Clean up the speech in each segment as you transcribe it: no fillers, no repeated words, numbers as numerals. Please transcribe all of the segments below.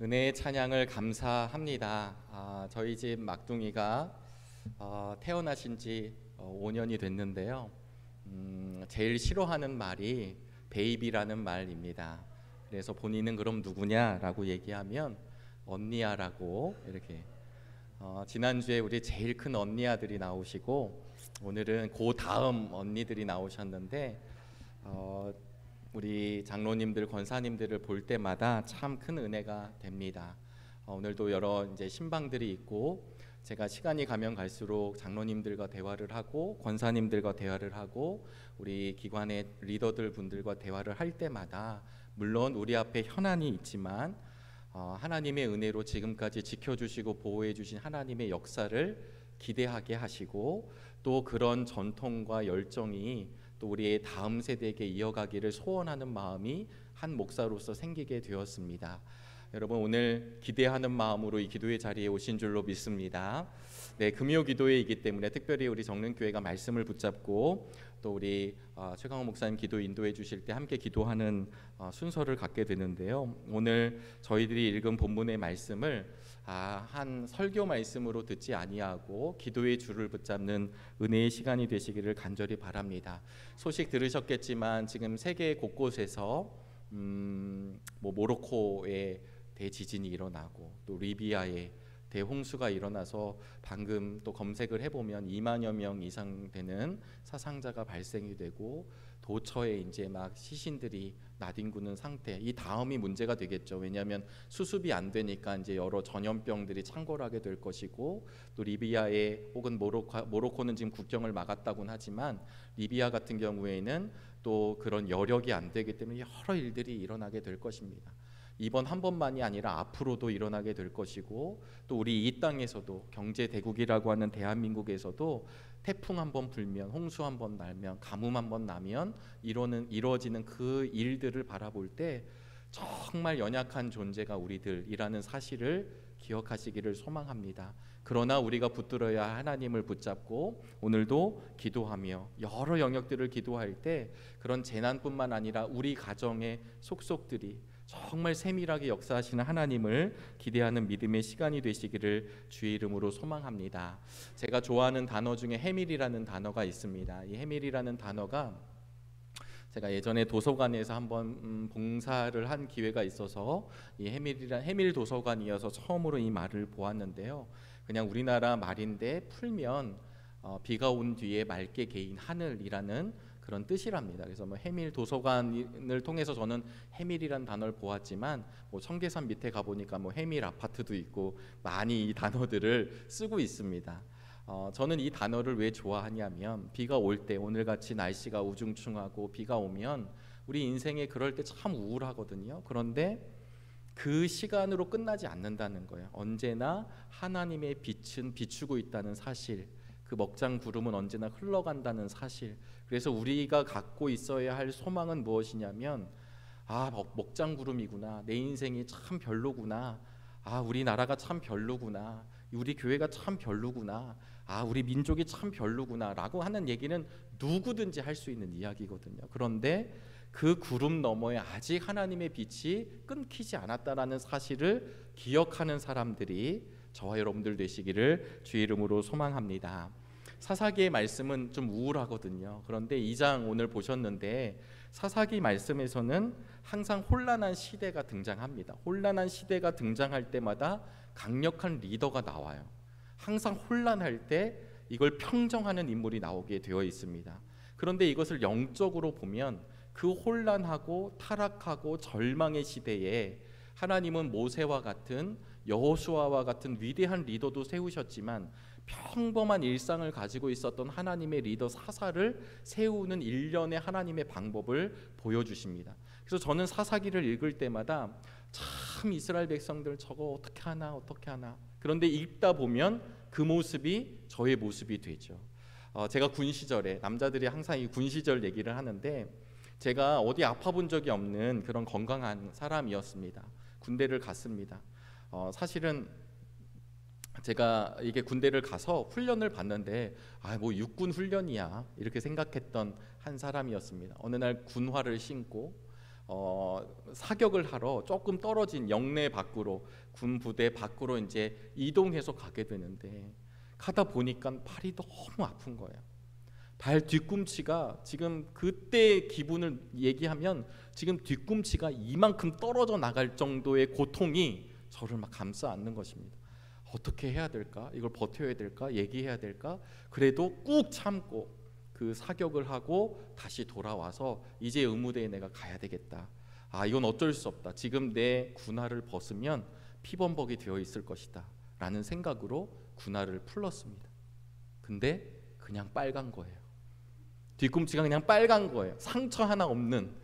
은혜의 찬양을 감사합니다. 저희 집 막둥이가 태어나신 지 5년이 됐는데요. 제일 싫어하는 말이 베이비라는 말입니다. 그래서 본인은 그럼 누구냐라고 얘기하면 언니야라고 이렇게 지난주에 우리 제일 큰 언니 아들이 나오시고 오늘은 그 다음 언니들이 나오셨는데 우리 장로님들, 권사님들을 볼 때마다 참 큰 은혜가 됩니다. 오늘도 여러 이제 신방들이 있고 제가 시간이 가면 갈수록 장로님들과 대화를 하고 권사님들과 대화를 하고 우리 기관의 리더들 분들과 대화를 할 때마다 물론 우리 앞에 현안이 있지만 하나님의 은혜로 지금까지 지켜주시고 보호해 주신 하나님의 역사를 기대하게 하시고 또 그런 전통과 열정이 또 우리의 다음 세대에게 이어가기를 소원하는 마음이 한 목사로서 생기게 되었습니다. 여러분 오늘 기대하는 마음으로 이 기도의 자리에 오신 줄로 믿습니다. 네, 금요 기도회이기 때문에 특별히 우리 정릉교회가 말씀을 붙잡고 또 우리 최강호 목사님 기도 인도해 주실 때 함께 기도하는 순서를 갖게 되는데요. 오늘 저희들이 읽은 본문의 말씀을 한 설교 말씀으로 듣지 아니하고 기도의 줄을 붙잡는 은혜의 시간이 되시기를 간절히 바랍니다. 소식 들으셨겠지만 지금 세계 곳곳에서 모로코에 대지진이 일어나고 또 리비아에 대홍수가 일어나서 방금 또 검색을 해보면 2만여 명 이상 되는 사상자가 발생이 되고 도처에 이제 막 시신들이 나뒹구는 상태. 이 다음이 문제가 되겠죠. 왜냐하면 수습이 안 되니까 이제 여러 전염병들이 창궐하게 될 것이고 또 리비아에 혹은 모로코는 지금 국경을 막았다고는 하지만 리비아 같은 경우에는 또 그런 여력이 안 되기 때문에 여러 일들이 일어나게 될 것입니다. 이번 한 번만이 아니라 앞으로도 일어나게 될 것이고 또 우리 이 땅에서도 경제 대국이라고 하는 대한민국에서도 태풍 한 번 불면 홍수 한 번 날면 가뭄 한 번 나면 이루어지는 그 일들을 바라볼 때 정말 연약한 존재가 우리들이라는 사실을 기억하시기를 소망합니다. 그러나 우리가 붙들어야 하나님을 붙잡고 오늘도 기도하며 여러 영역들을 기도할 때 그런 재난뿐만 아니라 우리 가정의 속속들이 정말 세밀하게 역사하시는 하나님을 기대하는 믿음의 시간이 되시기를 주의 이름으로 소망합니다. 제가 좋아하는 단어 중에 해밀이라는 단어가 있습니다. 이 해밀이라는 단어가 제가 예전에 도서관에서 한번 봉사를 한 기회가 있어서 이 해밀 도서관이어서 처음으로 이 말을 보았는데요. 그냥 우리나라 말인데 풀면 비가 온 뒤에 맑게 개인 하늘이라는 그런 뜻이랍니다. 그래서 해밀 도서관을 통해서 저는 해밀이라는 단어를 보았지만 청계산 밑에 가보니까 해밀 아파트도 있고 많이 이 단어들을 쓰고 있습니다. 저는 이 단어를 왜 좋아하냐면 비가 올 때 오늘같이 날씨가 우중충하고 비가 오면 우리 인생에 그럴 때 참 우울하거든요. 그런데 그 시간으로 끝나지 않는다는 거예요. 언제나 하나님의 빛은 비추고 있다는 사실, 그 먹장 구름은 언제나 흘러간다는 사실. 그래서 우리가 갖고 있어야 할 소망은 무엇이냐면 먹장 구름이구나, 내 인생이 참 별로구나, 우리나라가 참 별로구나, 우리 교회가 참 별로구나, 우리 민족이 참 별로구나 라고 하는 얘기는 누구든지 할 수 있는 이야기거든요. 그런데 그 구름 너머에 아직 하나님의 빛이 끊기지 않았다라는 사실을 기억하는 사람들이 저와 여러분들 되시기를 주의 이름으로 소망합니다. 사사기의 말씀은 좀 우울하거든요. 그런데 2장 오늘 보셨는데 사사기 말씀에서는 항상 혼란한 시대가 등장합니다. 혼란한 시대가 등장할 때마다 강력한 리더가 나와요. 항상 혼란할 때 이걸 평정하는 인물이 나오게 되어 있습니다. 그런데 이것을 영적으로 보면 그 혼란하고 타락하고 절망의 시대에 하나님은 모세와 같은 여호수아와 같은 위대한 리더도 세우셨지만 평범한 일상을 가지고 있었던 하나님의 리더 사사를 세우는 일련의 하나님의 방법을 보여주십니다. 그래서 저는 사사기를 읽을 때마다 참 이스라엘 백성들 저거 어떻게 하나 그런데 읽다 보면 그 모습이 저의 모습이 되죠. 제가 군 시절에 남자들이 항상 이 군 시절 얘기를 하는데 제가 어디 아파본 적이 없는 그런 건강한 사람이었습니다. 군대를 갔습니다. 사실은 제가 이게 군대를 가서 훈련을 받는데 육군 훈련이야 이렇게 생각했던 한 사람이었습니다. 어느 날 군화를 신고 사격을 하러 조금 떨어진 영내 밖으로, 군 부대 밖으로 이제 이동해서 가게 되는데, 가다 보니까 팔이 너무 아픈 거예요. 발 뒤꿈치가, 지금 그때 기분을 얘기하면 지금 뒤꿈치가 이만큼 떨어져 나갈 정도의 고통이 저를 막 감싸 안는 것입니다. 어떻게 해야 될까? 이걸 버텨야 될까? 얘기해야 될까? 그래도 꾹 참고 그 사격을 하고 다시 돌아와서 이제 의무대에 내가 가야 되겠다. 이건 어쩔 수 없다. 지금 내 군화를 벗으면 피범벅이 되어 있을 것이다 라는 생각으로 군화를 풀렀습니다. 근데 그냥 빨간 거예요. 뒤꿈치가 그냥 빨간 거예요. 상처 하나 없는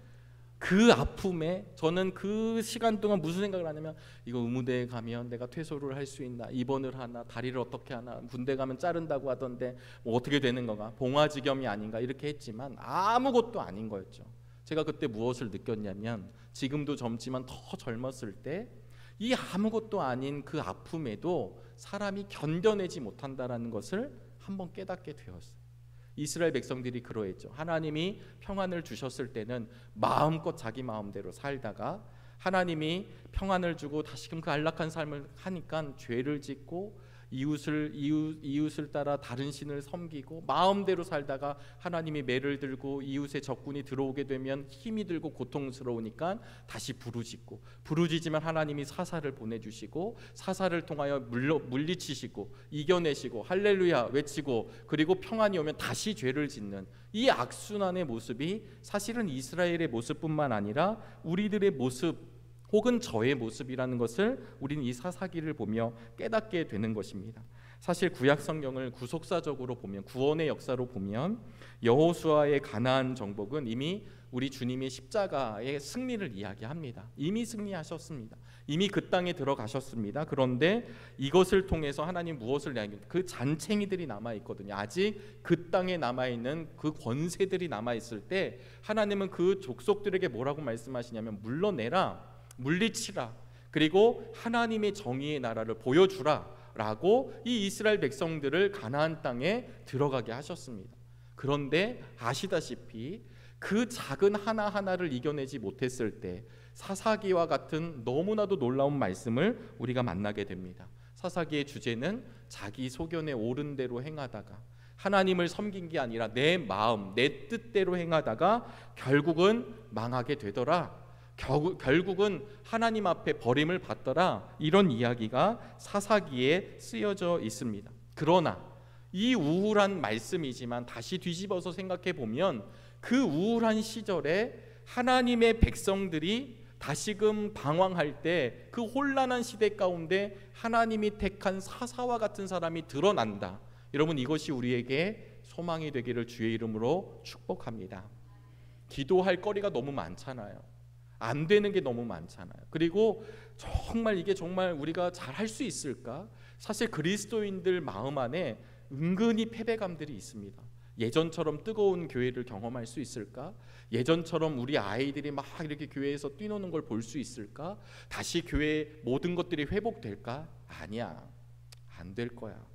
그 아픔에 저는 그 시간 동안 무슨 생각을 하냐면, 이거 의무대에 가면 내가 퇴소를 할 수 있나, 입원을 하나, 다리를 어떻게 하나, 군대 가면 자른다고 하던데 뭐 어떻게 되는 건가, 봉화지겸이 아닌가, 이렇게 했지만 아무것도 아닌 거였죠. 제가 그때 무엇을 느꼈냐면, 지금도 젊지만 더 젊었을 때 이 아무것도 아닌 그 아픔에도 사람이 견뎌내지 못한다라는 것을 한번 깨닫게 되었어요. 이스라엘 백성들이 그러했죠. 하나님이 평안을 주셨을 때는 마음껏 자기 마음대로 살다가, 하나님이 평안을 주고 다시금 그 안락한 삶을 하니까 죄를 짓고 이웃을 따라 다른 신을 섬기고 마음대로 살다가 하나님이 매를 들고 이웃의 적군이 들어오게 되면 힘이 들고 고통스러우니까 다시 부르짖고, 부르짖으면 하나님이 사사를 보내주시고 사사를 통하여 물리치시고 이겨내시고 할렐루야 외치고, 그리고 평안이 오면 다시 죄를 짓는 이 악순환의 모습이 사실은 이스라엘의 모습뿐만 아니라 우리들의 모습 혹은 저의 모습이라는 것을 우리는 이 사사기를 보며 깨닫게 되는 것입니다. 사실 구약 성경을 구속사적으로 보면, 구원의 역사로 보면 여호수아의 가나안 정복은 이미 우리 주님의 십자가의 승리를 이야기합니다. 이미 승리하셨습니다. 이미 그 땅에 들어가셨습니다. 그런데 이것을 통해서 하나님 무엇을 이야기합니까? 그 잔챙이들이 남아있거든요. 아직 그 땅에 남아있는 그 권세들이 남아있을 때 하나님은 그 족속들에게 뭐라고 말씀하시냐면, 물러내라, 물리치라, 그리고 하나님의 정의의 나라를 보여주라 라고 이 이스라엘 백성들을 가나안 땅에 들어가게 하셨습니다. 그런데 아시다시피 그 작은 하나하나를 이겨내지 못했을 때 사사기와 같은 너무나도 놀라운 말씀을 우리가 만나게 됩니다. 사사기의 주제는 자기 소견에 옳은 대로 행하다가, 하나님을 섬긴 게 아니라 내 마음, 내 뜻대로 행하다가 결국은 망하게 되더라, 결국은 하나님 앞에 버림을 받더라, 이런 이야기가 사사기에 쓰여져 있습니다. 그러나 이 우울한 말씀이지만 다시 뒤집어서 생각해 보면, 그 우울한 시절에 하나님의 백성들이 다시금 방황할 때 그 혼란한 시대 가운데 하나님이 택한 사사와 같은 사람이 드러난다. 여러분, 이것이 우리에게 소망이 되기를 주의 이름으로 축복합니다. 기도할 거리가 너무 많잖아요. 안 되는 게 너무 많잖아요. 그리고 정말 이게 정말 우리가 잘 할 수 있을까? 사실 그리스도인들 마음 안에 은근히 패배감들이 있습니다. 예전처럼 뜨거운 교회를 경험할 수 있을까? 예전처럼 우리 아이들이 막 이렇게 교회에서 뛰노는 걸 볼 수 있을까? 다시 교회의 모든 것들이 회복될까? 아니야, 안 될 거야.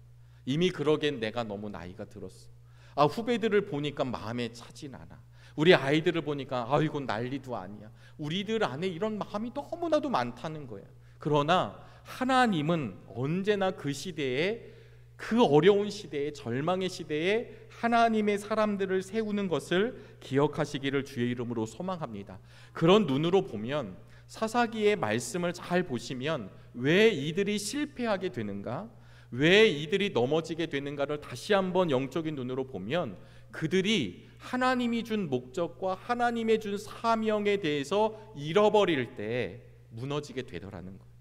이미 그러기엔 내가 너무 나이가 들었어. 후배들을 보니까 마음에 차진 않아. 우리 아이들을 보니까 이건 난리도 아니야. 우리들 안에 이런 마음이 너무나도 많다는 거예요. 그러나 하나님은 언제나 그 시대에, 그 어려운 시대에, 절망의 시대에 하나님의 사람들을 세우는 것을 기억하시기를 주의 이름으로 소망합니다. 그런 눈으로 보면, 사사기의 말씀을 잘 보시면 왜 이들이 실패하게 되는가, 왜 이들이 넘어지게 되는가를 다시 한번 영적인 눈으로 보면, 그들이 하나님이 준 목적과 하나님의 준 사명에 대해서 잃어버릴 때 무너지게 되더라는 거예요.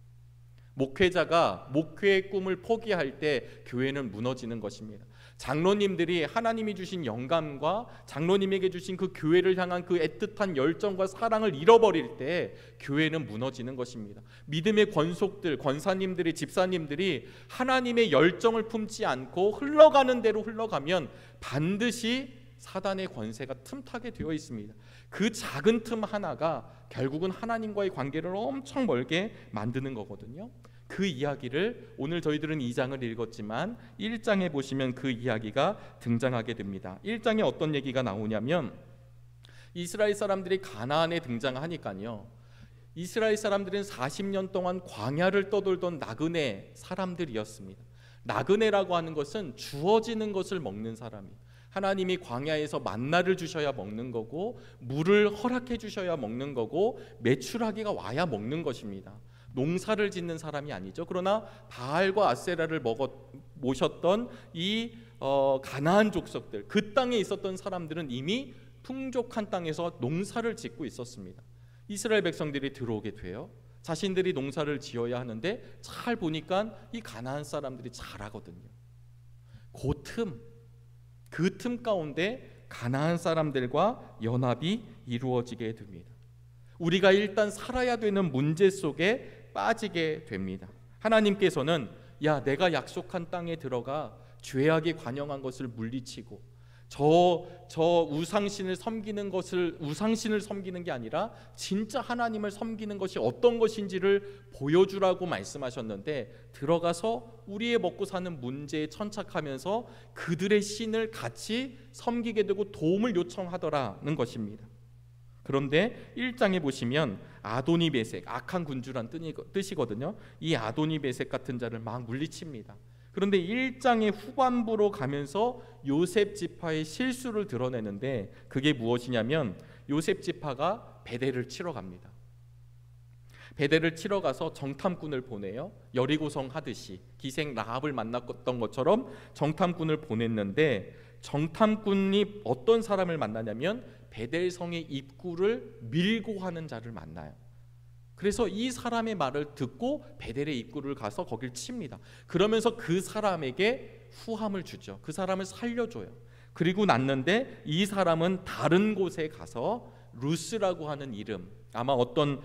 목회자가 목회의 꿈을 포기할 때 교회는 무너지는 것입니다. 장로님들이 하나님이 주신 영감과 장로님에게 주신 그 교회를 향한 그 애틋한 열정과 사랑을 잃어버릴 때 교회는 무너지는 것입니다. 믿음의 권속들, 권사님들이, 집사님들이 하나님의 열정을 품지 않고 흘러가는 대로 흘러가면 반드시 사단의 권세가 틈타게 되어 있습니다. 그 작은 틈 하나가 결국은 하나님과의 관계를 엄청 멀게 만드는 거거든요. 그 이야기를 오늘 저희들은 2장을 읽었지만 1장에 보시면 그 이야기가 등장하게 됩니다. 1장에 어떤 얘기가 나오냐면, 이스라엘 사람들이 가나안에 등장하니까요, 이스라엘 사람들은 40년 동안 광야를 떠돌던 나그네 사람들이었습니다. 나그네라고 하는 것은 주어지는 것을 먹는 사람이에요. 하나님이 광야에서 만나를 주셔야 먹는 거고, 물을 허락해 주셔야 먹는 거고, 메추라기가 와야 먹는 것입니다. 농사를 짓는 사람이 아니죠. 그러나 바알과 아세라를 모셨던 이 가나안 족속들, 그 땅에 있었던 사람들은 이미 풍족한 땅에서 농사를 짓고 있었습니다. 이스라엘 백성들이 들어오게 돼요. 자신들이 농사를 지어야 하는데 잘 보니까 이 가나안 사람들이 잘하거든요. 그 틈 가운데 가나안 사람들과 연합이 이루어지게 됩니다. 우리가 일단 살아야 되는 문제 속에 빠지게 됩니다. 하나님께서는 야, 내가 약속한 땅에 들어가 죄악이 관영한 것을 물리치고 저 우상신을 섬기는 게 아니라 진짜 하나님을 섬기는 것이 어떤 것인지를 보여주라고 말씀하셨는데, 들어가서 우리의 먹고 사는 문제에 천착하면서 그들의 신을 같이 섬기게 되고 도움을 요청하더라는 것입니다. 그런데 1장에 보시면 아도니베색, 악한 군주란 뜻이거든요. 이 아도니베색 같은 자를 막 물리칩니다. 그런데 1장의 후반부로 가면서 요셉 지파의 실수를 드러내는데, 그게 무엇이냐면 요셉 지파가 베델을 치러 갑니다. 베델을 치러 가서 정탐꾼을 보내요. 여리고성 하듯이 기생 라합을 만났던 것처럼 정탐꾼을 보냈는데, 정탐꾼이 어떤 사람을 만나냐면 베델성의 입구를 밀고 하는 자를 만나요. 그래서 이 사람의 말을 듣고 베델의 입구를 가서 거길 칩니다. 그러면서 그 사람에게 후함을 주죠. 그 사람을 살려줘요. 그리고 났는데 이 사람은 다른 곳에 가서 루스라고 하는 이름, 아마 어떤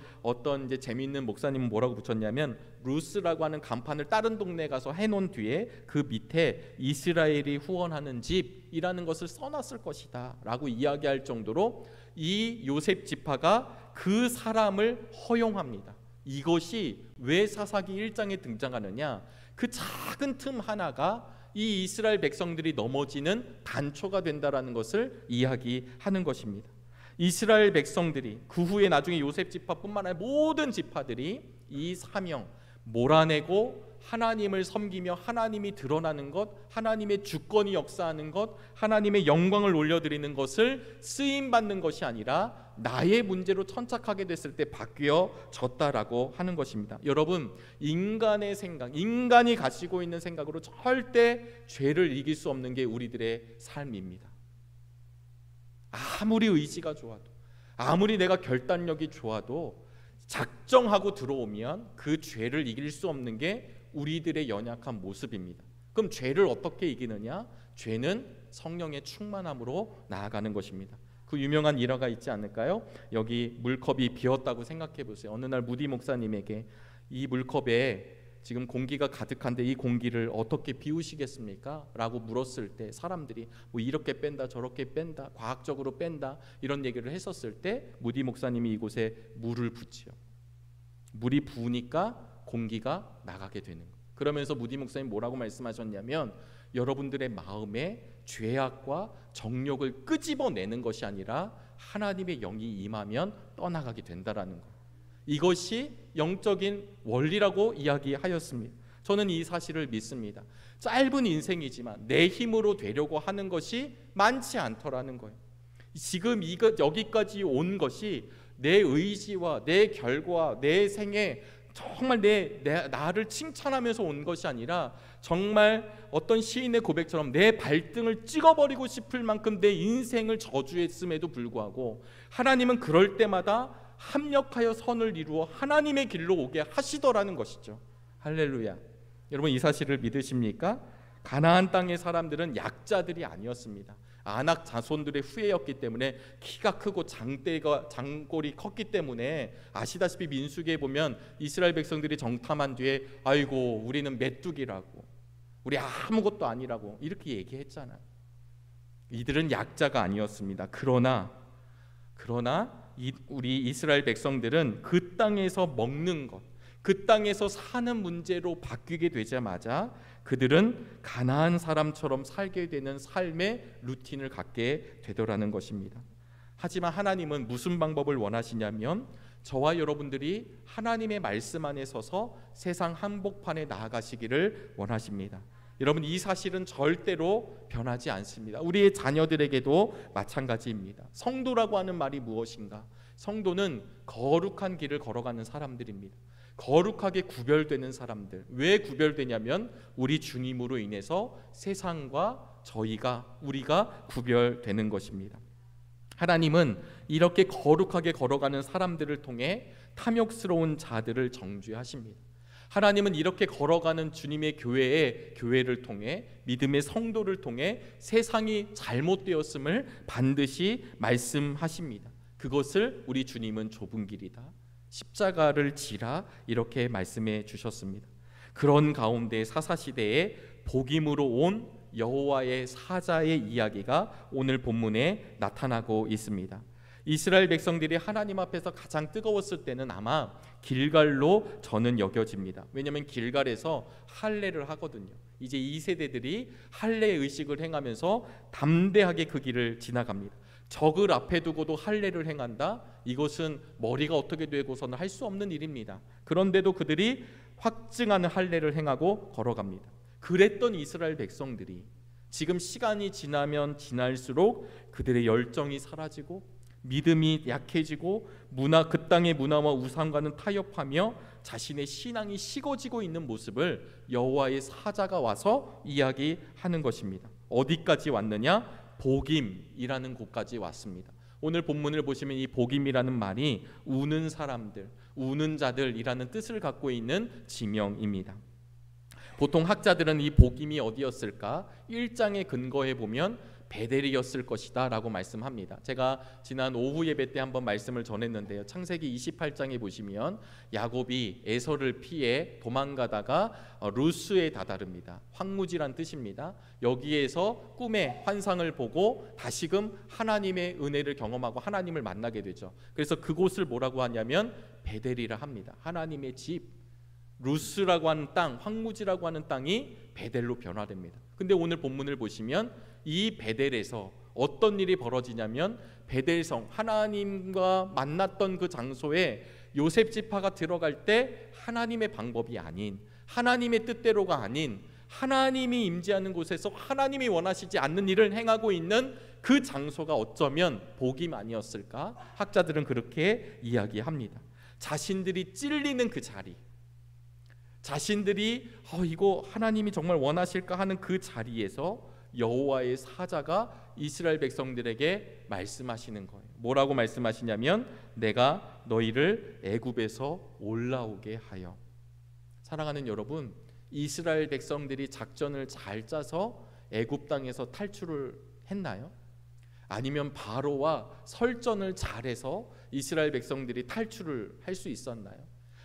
이제 재미있는 목사님은 뭐라고 붙였냐면, 루스라고 하는 간판을 다른 동네에 가서 해놓은 뒤에 그 밑에 이스라엘이 후원하는 집이라는 것을 써놨을 것이다 라고 이야기할 정도로 이 요셉 지파가 그 사람을 허용합니다. 이것이 왜 사사기 1장에 등장하느냐, 그 작은 틈 하나가 이 이스라엘 백성들이 넘어지는 단초가 된다라는 것을 이야기하는 것입니다. 이스라엘 백성들이 그 후에 나중에 요셉 지파뿐만 아니라 모든 지파들이 이 사명, 몰아내고 하나님을 섬기며 하나님이 드러나는 것, 하나님의 주권이 역사하는 것, 하나님의 영광을 올려드리는 것을 쓰임받는 것이 아니라 나의 문제로 천착하게 됐을 때 바뀌어졌다라고 하는 것입니다. 여러분, 인간의 생각, 인간이 가지고 있는 생각으로 절대 죄를 이길 수 없는 게 우리들의 삶입니다. 아무리 의지가 좋아도, 아무리 내가 결단력이 좋아도 작정하고 들어오면 그 죄를 이길 수 없는 게 우리들의 연약한 모습입니다. 그럼 죄를 어떻게 이기느냐? 죄는 성령의 충만함으로 나아가는 것입니다. 그 유명한 일화가 있지 않을까요? 여기 물컵이 비었다고 생각해 보세요. 어느 날 무디 목사님에게 이 물컵에 지금 공기가 가득한데 이 공기를 어떻게 비우시겠습니까? 라고 물었을 때 사람들이 뭐 이렇게 뺀다 저렇게 뺀다 과학적으로 뺀다 이런 얘기를 했었을 때 무디 목사님이 이곳에 물을 붓지요. 물이 부으니까 공기가 나가게 되는 거예요. 그러면서 무디 목사님 뭐라고 말씀하셨냐면, 여러분들의 마음에 죄악과 정욕을 끄집어내는 것이 아니라 하나님의 영이 임하면 떠나가게 된다라는 것, 이것이 영적인 원리라고 이야기하였습니다. 저는 이 사실을 믿습니다. 짧은 인생이지만 내 힘으로 되려고 하는 것이 많지 않더라는 거예요. 지금 여기까지 온 것이 내 의지와 내 결과, 내 생애 정말 나를 칭찬하면서 온 것이 아니라 정말 어떤 시인의 고백처럼 내 발등을 찍어버리고 싶을 만큼 내 인생을 저주했음에도 불구하고 하나님은 그럴 때마다 합력하여 선을 이루어 하나님의 길로 오게 하시더라는 것이죠. 할렐루야. 여러분, 이 사실을 믿으십니까? 가나안 땅의 사람들은 약자들이 아니었습니다. 아낙 자손들의 후예였기 때문에 키가 크고 장골이 컸기 때문에 아시다시피 민수기에 보면 이스라엘 백성들이 정탐한 뒤에 아이고 우리는 메뚜기라고, 우리 아무것도 아니라고 이렇게 얘기했잖아요. 이들은 약자가 아니었습니다. 그러나 우리 이스라엘 백성들은 그 땅에서 먹는 것, 그 땅에서 사는 문제로 바뀌게 되자마자 그들은 가나안 사람처럼 살게 되는 삶의 루틴을 갖게 되더라는 것입니다. 하지만 하나님은 무슨 방법을 원하시냐면 저와 여러분들이 하나님의 말씀 안에 서서 세상 한복판에 나아가시기를 원하십니다. 여러분, 이 사실은 절대로 변하지 않습니다. 우리의 자녀들에게도 마찬가지입니다. 성도라고 하는 말이 무엇인가? 성도는 거룩한 길을 걸어가는 사람들입니다. 거룩하게 구별되는 사람들. 왜 구별되냐면 우리 주님으로 인해서 세상과 우리가 구별되는 것입니다. 하나님은 이렇게 거룩하게 걸어가는 사람들을 통해 탐욕스러운 자들을 정죄하십니다. 하나님은 이렇게 걸어가는 주님의 교회를 통해, 믿음의 성도를 통해 세상이 잘못되었음을 반드시 말씀하십니다. 그것을 우리 주님은 좁은 길이다, 십자가를 지라, 이렇게 말씀해 주셨습니다. 그런 가운데 사사시대에 복임으로 온 여호와의 사자의 이야기가 오늘 본문에 나타나고 있습니다. 이스라엘 백성들이 하나님 앞에서 가장 뜨거웠을 때는 아마 길갈로 저는 여겨집니다. 왜냐하면 길갈에서 할례를 하거든요. 이제 이 세대들이 할례 의식을 행하면서 담대하게 그 길을 지나갑니다. 적을 앞에 두고도 할례를 행한다? 이것은 머리가 어떻게 되고서는 할 수 없는 일입니다. 그런데도 그들이 확증하는 할례를 행하고 걸어갑니다. 그랬던 이스라엘 백성들이 지금 시간이 지나면 지날수록 그들의 열정이 사라지고 믿음이 약해지고 그 땅의 문화와 우상과는 타협하며 자신의 신앙이 식어지고 있는 모습을 여호와의 사자가 와서 이야기하는 것입니다. 어디까지 왔느냐? 복임이라는 곳까지 왔습니다. 오늘 본문을 보시면 이 복임이라는 말이 우는 사람들, 우는 자들이라는 뜻을 갖고 있는 지명입니다. 보통 학자들은 이 복임이 어디였을까? 1장에 근거해 보면 베델이었을 것이다 라고 말씀합니다. 제가 지난 오후 예배 때 한번 말씀을 전했는데요. 창세기 28장에 보시면 야곱이 에서를 피해 도망가다가 루스에 다다릅니다. 황무지란 뜻입니다. 여기에서 꿈의 환상을 보고 다시금 하나님의 은혜를 경험하고 하나님을 만나게 되죠. 그래서 그곳을 뭐라고 하냐면 베델이라 합니다. 하나님의 집, 루스라고 하는 땅, 황무지라고 하는 땅이 베델로 변화됩니다. 근데 오늘 본문을 보시면 이 베델에서 어떤 일이 벌어지냐면 베델성, 하나님과 만났던 그 장소에 요셉 지파가 들어갈 때 하나님의 방법이 아닌, 하나님의 뜻대로가 아닌, 하나님이 임재하는 곳에서 하나님이 원하시지 않는 일을 행하고 있는 그 장소가 어쩌면 복임 아니었을까? 학자들은 그렇게 이야기합니다. 자신들이 찔리는 그 자리, 자신들이 이거 하나님이 정말 원하실까 하는 그 자리에서 여호와의 사자가 이스라엘 백성들에게 말씀하시는 거예요. 뭐라고 말씀하시냐면 내가 너희를 애굽에서 올라오게 하여. 사랑하는 여러분, 이스라엘 백성들이 작전을 잘 짜서 애굽 땅에서 탈출을 했나요? 아니면 바로와 설전을 잘해서 이스라엘 백성들이 탈출을 할 수 있었나요?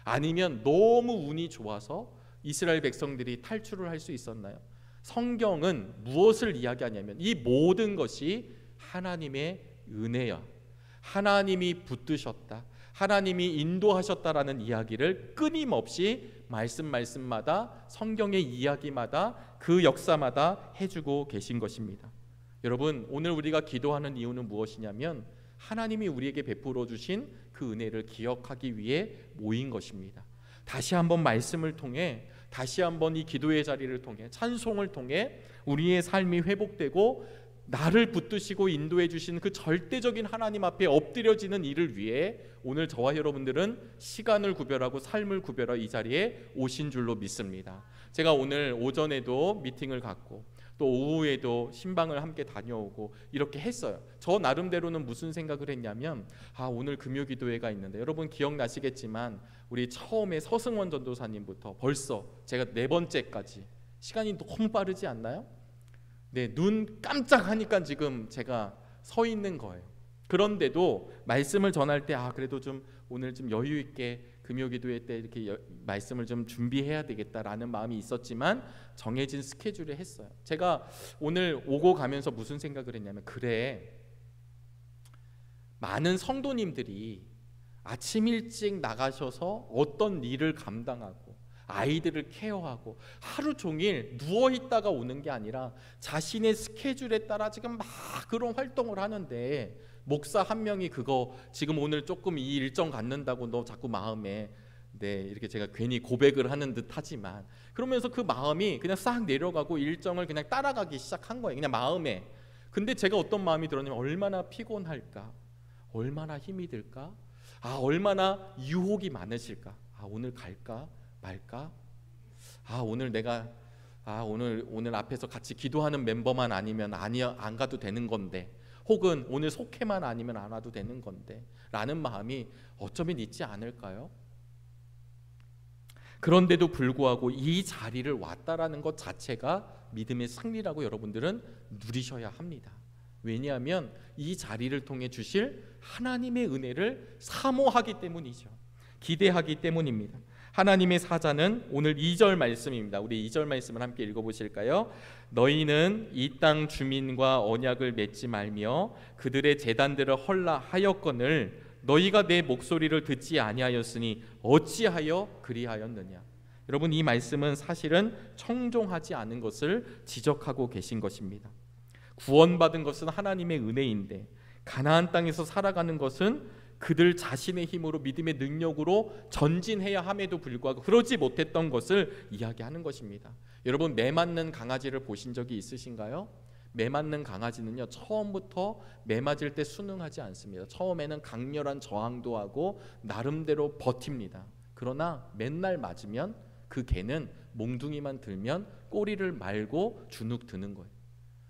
아니면 너무 운이 좋아서 이스라엘 백성들이 탈출을 할 수 있었나요? 성경은 무엇을 이야기하냐면 이 모든 것이 하나님의 은혜야, 하나님이 붙드셨다, 하나님이 인도하셨다라는 이야기를 끊임없이 말씀마다, 성경의 이야기마다, 그 역사마다 해주고 계신 것입니다. 여러분, 오늘 우리가 기도하는 이유는 무엇이냐면 하나님이 우리에게 베풀어 주신 그 은혜를 기억하기 위해 모인 것입니다. 다시 한번 말씀을 통해, 다시 한번 이 기도의 자리를 통해, 찬송을 통해 우리의 삶이 회복되고 나를 붙드시고 인도해 주신 그 절대적인 하나님 앞에 엎드려지는 일을 위해 오늘 저와 여러분들은 시간을 구별하고 삶을 구별하여 이 자리에 오신 줄로 믿습니다. 제가 오늘 오전에도 미팅을 갖고 또 오후에도 신방을 함께 다녀오고 이렇게 했어요. 저 나름대로는 무슨 생각을 했냐면 오늘 금요기도회가 있는데, 여러분 기억나시겠지만 우리 처음에 서승원 전도사님부터 벌써 제가 4번째까지 시간이 너무 빠르지 않나요? 네, 눈 깜짝하니까 지금 제가 서 있는 거예요. 그런데도 말씀을 전할 때 그래도 좀 오늘 좀 여유 있게 금요기도회 때 이렇게 말씀을 좀 준비해야 되겠다라는 마음이 있었지만 정해진 스케줄에 했어요. 제가 오늘 오고 가면서 무슨 생각을 했냐면, 그래, 많은 성도님들이 아침 일찍 나가셔서 어떤 일을 감당하고 아이들을 케어하고 하루 종일 누워있다가 오는 게 아니라 자신의 스케줄에 따라 지금 막 그런 활동을 하는데 목사 한 명이 그거 지금 오늘 조금 이 일정 갖는다고 너 자꾸 마음에 이렇게 제가 괜히 고백을 하는 듯 하지만 그러면서 그 마음이 그냥 싹 내려가고 일정을 그냥 따라가기 시작한 거예요. 그냥 마음에. 근데 제가 어떤 마음이 들었냐면 얼마나 피곤할까? 얼마나 힘이 들까? 얼마나 유혹이 많으실까? 오늘 갈까? 말까? 오늘 내가 오늘 앞에서 같이 기도하는 멤버만 아니면 안 가도 되는 건데, 혹은 오늘 속회만 아니면 안 와도 되는 건데 라는 마음이 어쩌면 있지 않을까요? 그런데도 불구하고 이 자리를 왔다라는 것 자체가 믿음의 승리라고 여러분들은 누리셔야 합니다. 왜냐하면 이 자리를 통해 주실 하나님의 은혜를 사모하기 때문이죠. 기대하기 때문입니다. 하나님의 사자는 오늘 2절 말씀입니다. 우리 2절 말씀을 함께 읽어보실까요? 너희는 이 땅 주민과 언약을 맺지 말며 그들의 제단들을 헐라하였거늘 너희가 내 목소리를 듣지 아니하였으니 어찌하여 그리하였느냐. 여러분, 이 말씀은 사실은 청종하지 않은 것을 지적하고 계신 것입니다. 구원받은 것은 하나님의 은혜인데 가나안 땅에서 살아가는 것은 그들 자신의 힘으로 믿음의 능력으로 전진해야 함에도 불구하고 그러지 못했던 것을 이야기하는 것입니다. 여러분, 매 맞는 강아지를 보신 적이 있으신가요? 매 맞는 강아지는요, 처음부터 매 맞을 때 순응하지 않습니다. 처음에는 강렬한 저항도 하고 나름대로 버팁니다. 그러나 맨날 맞으면 그 개는 몽둥이만 들면 꼬리를 말고 주눅 드는 거예요.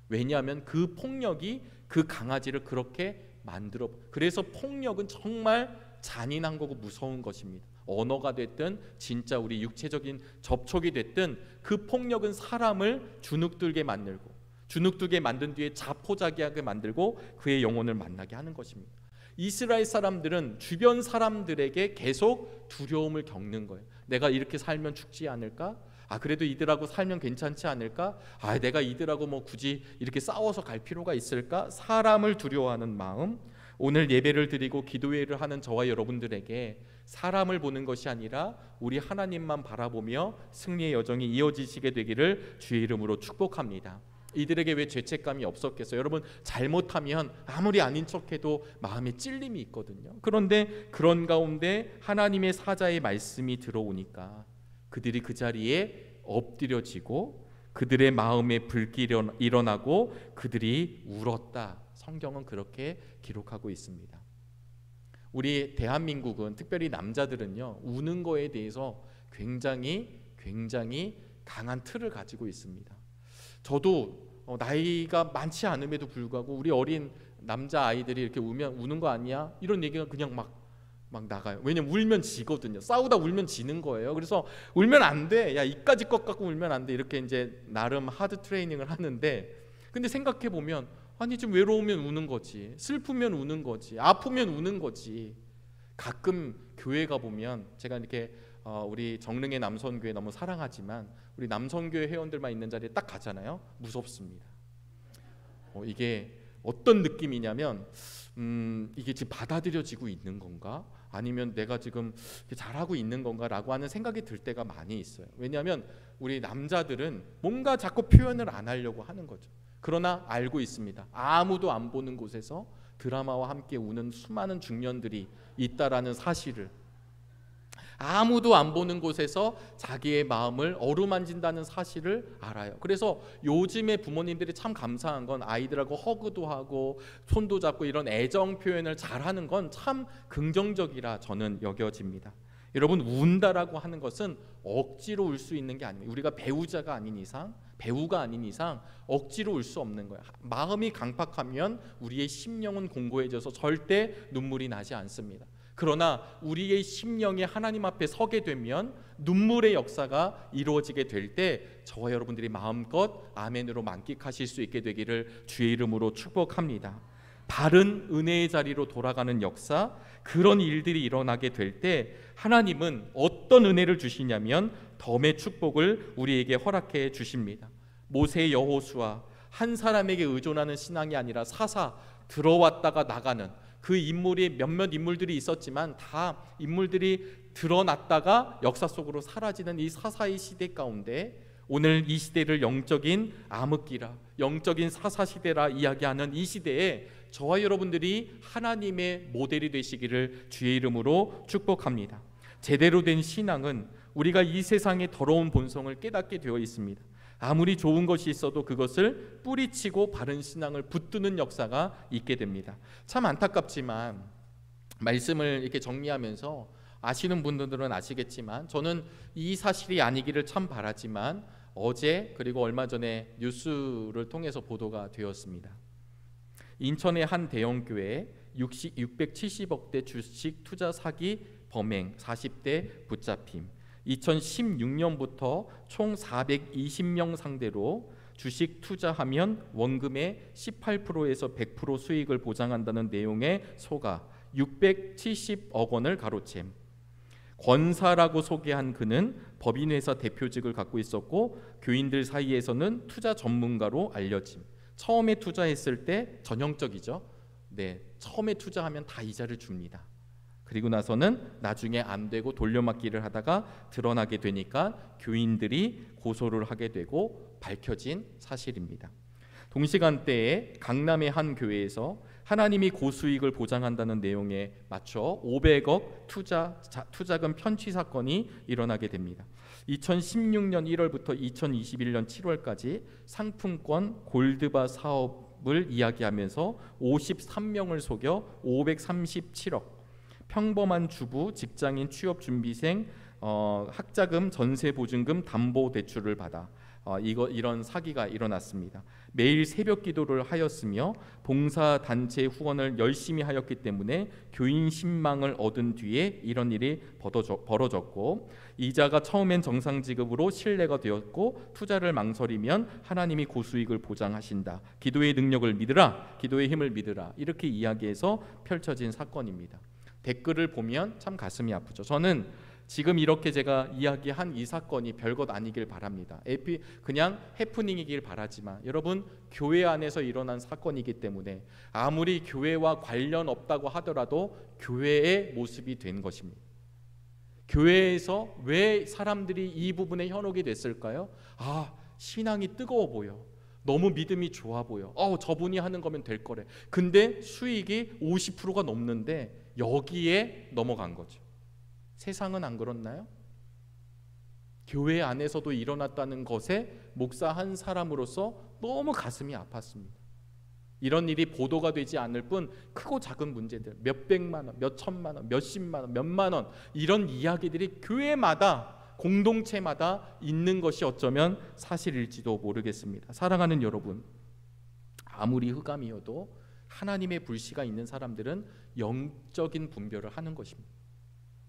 왜냐하면 그 폭력이 그 강아지를 그렇게 만들어. 그래서 폭력은 정말 잔인한 거고 무서운 것입니다. 언어가 됐든 진짜 우리 육체적인 접촉이 됐든 그 폭력은 사람을 주눅들게 만들고, 주눅들게 만든 뒤에 자포자기하게 만들고 그의 영혼을 만나게 하는 것입니다. 이스라엘 사람들은 주변 사람들에게 계속 두려움을 겪는 거예요. 내가 이렇게 살면 죽지 않을까? 그래도 이들하고 살면 괜찮지 않을까? 내가 이들하고 뭐 굳이 이렇게 싸워서 갈 필요가 있을까? 사람을 두려워하는 마음. 오늘 예배를 드리고 기도회를 하는 저와 여러분들에게 사람을 보는 것이 아니라 우리 하나님만 바라보며 승리의 여정이 이어지시게 되기를 주의 이름으로 축복합니다. 이들에게 왜 죄책감이 없었겠어요? 여러분, 잘못하면 아무리 아닌 척해도 마음에 찔림이 있거든요. 그런데 그런 가운데 하나님의 사자의 말씀이 들어오니까 그들이 그 자리에 엎드려지고 그들의 마음에 불길이 일어나고 그들이 울었다. 성경은 그렇게 기록하고 있습니다. 우리 대한민국은, 특별히 남자들은요, 우는 거에 대해서 굉장히 강한 틀을 가지고 있습니다. 저도 나이가 많지 않음에도 불구하고 우리 어린 남자 아이들이 이렇게 우는 거 아니야? 이런 얘기가 그냥 막 나가요. 왜냐면 울면 지거든요. 싸우다 울면 지는 거예요. 그래서 울면 안 돼. 야, 이까지 것 갖고 울면 안 돼. 이렇게 이제 나름 하드 트레이닝을 하는데, 근데 생각해 보면 좀 외로우면 우는 거지, 슬프면 우는 거지, 아프면 우는 거지. 가끔 교회 가 보면 제가 이렇게 우리 정릉의 남선교회 너무 사랑하지만 우리 남선교회 회원들만 있는 자리에 딱 가잖아요. 무섭습니다. 이게 어떤 느낌이냐면 이게 지금 받아들여지고 있는 건가? 아니면 내가 지금 잘하고 있는 건가라고 하는 생각이 들 때가 많이 있어요. 왜냐하면 우리 남자들은 뭔가 자꾸 표현을 안 하려고 하는 거죠. 그러나 알고 있습니다. 아무도 안 보는 곳에서 드라마와 함께 우는 수많은 중년들이 있다라는 사실을, 아무도 안 보는 곳에서 자기의 마음을 어루만진다는 사실을 알아요. 그래서 요즘에 부모님들이 참 감사한 건 아이들하고 허그도 하고 손도 잡고 이런 애정 표현을 잘하는 건 참 긍정적이라 저는 여겨집니다. 여러분, 운다라고 하는 것은 억지로 울 수 있는 게 아닙니다. 우리가 배우가 아닌 이상 억지로 울 수 없는 거예요. 마음이 강팍하면 우리의 심령은 공고해져서 절대 눈물이 나지 않습니다. 그러나 우리의 심령이 하나님 앞에 서게 되면 눈물의 역사가 이루어지게 될 때 저와 여러분들이 마음껏 아멘으로 만끽하실 수 있게 되기를 주의 이름으로 축복합니다. 바른 은혜의 자리로 돌아가는 역사, 그런 일들이 일어나게 될 때 하나님은 어떤 은혜를 주시냐면 덤의 축복을 우리에게 허락해 주십니다. 모세, 여호수아, 한 사람에게 의존하는 신앙이 아니라 사사, 들어왔다가 나가는 그 인물이 몇몇 인물들이 있었지만 다 인물들이 드러났다가 역사 속으로 사라지는 이 사사의 시대 가운데 오늘 이 시대를 영적인 암흑기라, 영적인 사사시대라 이야기하는 이 시대에 저와 여러분들이 하나님의 모델이 되시기를 주의 이름으로 축복합니다. 제대로 된 신앙은 우리가 이 세상의 더러운 본성을 깨닫게 되어 있습니다. 아무리 좋은 것이 있어도 그것을 뿌리치고 바른 신앙을 붙드는 역사가 있게 됩니다. 참 안타깝지만 말씀을 이렇게 정리하면서 아시는 분들은 아시겠지만 저는 이 사실이 아니기를 참 바라지만 어제 그리고 얼마 전에 뉴스를 통해서 보도가 되었습니다. 인천의 한 대형교회 670억대 주식 투자 사기 범행 40대 붙잡힘. 2016년부터 총 420명 상대로 주식 투자하면 원금의 18%에서 100% 수익을 보장한다는 내용의 소가 670억 원을 가로챈 권사라고 소개한 그는 법인회사 대표직을 갖고 있었고 교인들 사이에서는 투자 전문가로 알려짐. 처음에 투자했을 때 전형적이죠. 네, 처음에 투자하면 다 이자를 줍니다. 그리고 나서는 나중에 안 되고 돌려막기를 하다가 드러나게 되니까 교인들이 고소를 하게 되고 밝혀진 사실입니다. 동시간대에 강남의 한 교회에서 하나님이 고수익을 보장한다는 내용에 맞춰 500억 투자금 편취 사건이 일어나게 됩니다. 2016년 1월부터 2021년 7월까지 상품권 골드바 사업을 이야기하면서 53명을 속여 537억, 평범한 주부, 직장인, 취업준비생, 학자금, 전세보증금, 담보대출을 받아 이런 사기가 일어났습니다. 매일 새벽 기도를 하였으며 봉사단체 후원을 열심히 하였기 때문에 교인 신망을 얻은 뒤에 이런 일이 벌어졌고 이자가 처음엔 정상지급으로 신뢰가 되었고 투자를 망설이면 하나님이 고수익을 보장하신다. 기도의 능력을 믿으라. 기도의 힘을 믿으라. 이렇게 이야기해서 펼쳐진 사건입니다. 댓글을 보면 참 가슴이 아프죠. 저는 지금 이렇게 제가 이야기한 이 사건이 별것 아니길 바랍니다. 그냥 해프닝이길 바라지만 여러분 교회 안에서 일어난 사건이기 때문에 아무리 교회와 관련 없다고 하더라도 교회의 모습이 된 것입니다. 교회에서 왜 사람들이 이 부분에 현혹이 됐을까요? 신앙이 뜨거워 보여. 너무 믿음이 좋아 보여. 저분이 하는 거면 될 거래. 근데 수익이 50%가 넘는데 여기에 넘어간 거죠. 세상은 안 그렇나요? 교회 안에서도 일어났다는 것에 목사 한 사람으로서 너무 가슴이 아팠습니다. 이런 일이 보도가 되지 않을 뿐 크고 작은 문제들, 몇백만 원, 몇천만 원, 몇십만 원, 몇만 원 이런 이야기들이 교회마다 공동체마다 있는 것이 어쩌면 사실일지도 모르겠습니다. 사랑하는 여러분, 아무리 흑암이어도 하나님의 불씨가 있는 사람들은 영적인 분별을 하는 것입니다.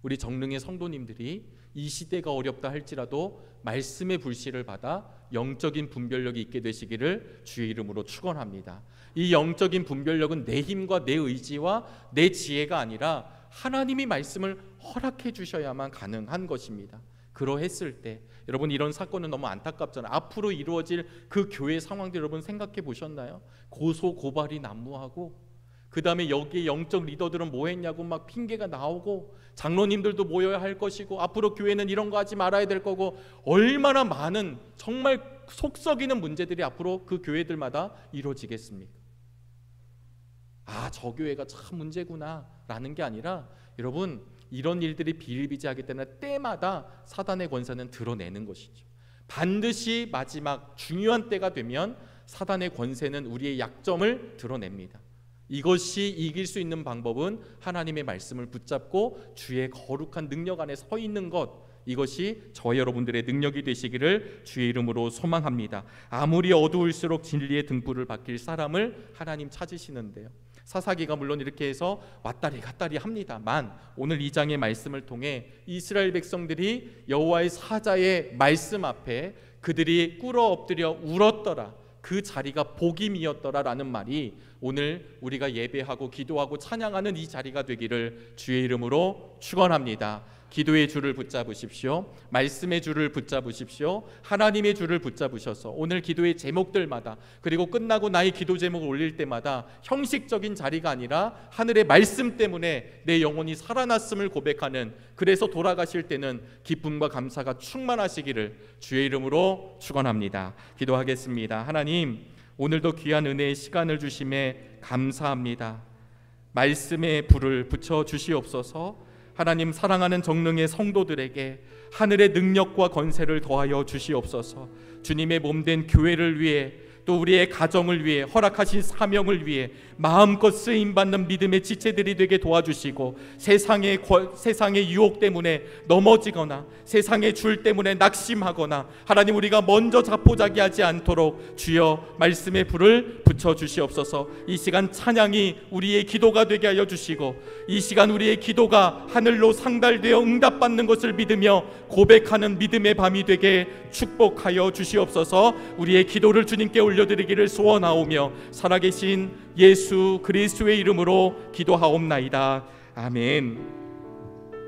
우리 정릉의 성도님들이 이 시대가 어렵다 할지라도 말씀의 불씨를 받아 영적인 분별력이 있게 되시기를 주의 이름으로 축원합니다. 이 영적인 분별력은 내 힘과 내 의지와 내 지혜가 아니라 하나님이 말씀을 허락해 주셔야만 가능한 것입니다. 그러했을 때 여러분 이런 사건은 너무 안타깝잖아요. 앞으로 이루어질 그 교회 상황들 여러분 생각해 보셨나요? 고소 고발이 난무하고 그 다음에 여기에 영적 리더들은 뭐 했냐고 막 핑계가 나오고 장로님들도 모여야 할 것이고 앞으로 교회는 이런 거 하지 말아야 될 거고 얼마나 많은 정말 속 썩이는 문제들이 앞으로 그 교회들마다 이루어지겠습니까? 저 교회가 참 문제구나 라는 게 아니라 여러분 이런 일들이 비일비재하기 때문에 때마다 사단의 권세는 드러내는 것이죠. 반드시 마지막 중요한 때가 되면 사단의 권세는 우리의 약점을 드러냅니다. 이것이 이길 수 있는 방법은 하나님의 말씀을 붙잡고 주의 거룩한 능력 안에 서 있는 것, 이것이 저와 여러분들의 능력이 되시기를 주의 이름으로 소망합니다. 아무리 어두울수록 진리의 등불을 밝힐 사람을 하나님 찾으시는데요, 사사기가 물론 이렇게 해서 왔다리 갔다리 합니다만 오늘 이 장의 말씀을 통해 이스라엘 백성들이 여호와의 사자의 말씀 앞에 그들이 꿇어 엎드려 울었더라, 그 자리가 복임이었더라라는 말이 오늘 우리가 예배하고 기도하고 찬양하는 이 자리가 되기를 주의 이름으로 축원합니다. 기도의 줄을 붙잡으십시오. 말씀의 줄을 붙잡으십시오. 하나님의 줄을 붙잡으셔서 오늘 기도의 제목들마다 그리고 끝나고 나의 기도 제목을 올릴 때마다 형식적인 자리가 아니라 하늘의 말씀 때문에 내 영혼이 살아났음을 고백하는, 그래서 돌아가실 때는 기쁨과 감사가 충만하시기를 주의 이름으로 축원합니다. 기도하겠습니다. 하나님, 오늘도 귀한 은혜의 시간을 주심에 감사합니다. 말씀의 불을 붙여 주시옵소서. 하나님, 사랑하는 정릉의 성도들에게 하늘의 능력과 권세를 더하여 주시옵소서. 주님의 몸된 교회를 위해, 또 우리의 가정을 위해, 허락하신 사명을 위해 마음껏 쓰임받는 믿음의 지체들이 되게 도와주시고, 세상의 유혹 때문에 넘어지거나 세상의 줄 때문에 낙심하거나 하나님, 우리가 먼저 자포자기하지 않도록 주여 말씀의 불을 붙여주시옵소서. 이 시간 찬양이 우리의 기도가 되게 하여 주시고, 이 시간 우리의 기도가 하늘로 상달되어 응답받는 것을 믿으며 고백하는 믿음의 밤이 되게 축복하여 주시옵소서. 우리의 기도를 주님께 올려드리기를 소원하오며 살아계신 예수 그리스도의 이름으로 기도하옵나이다. 아멘.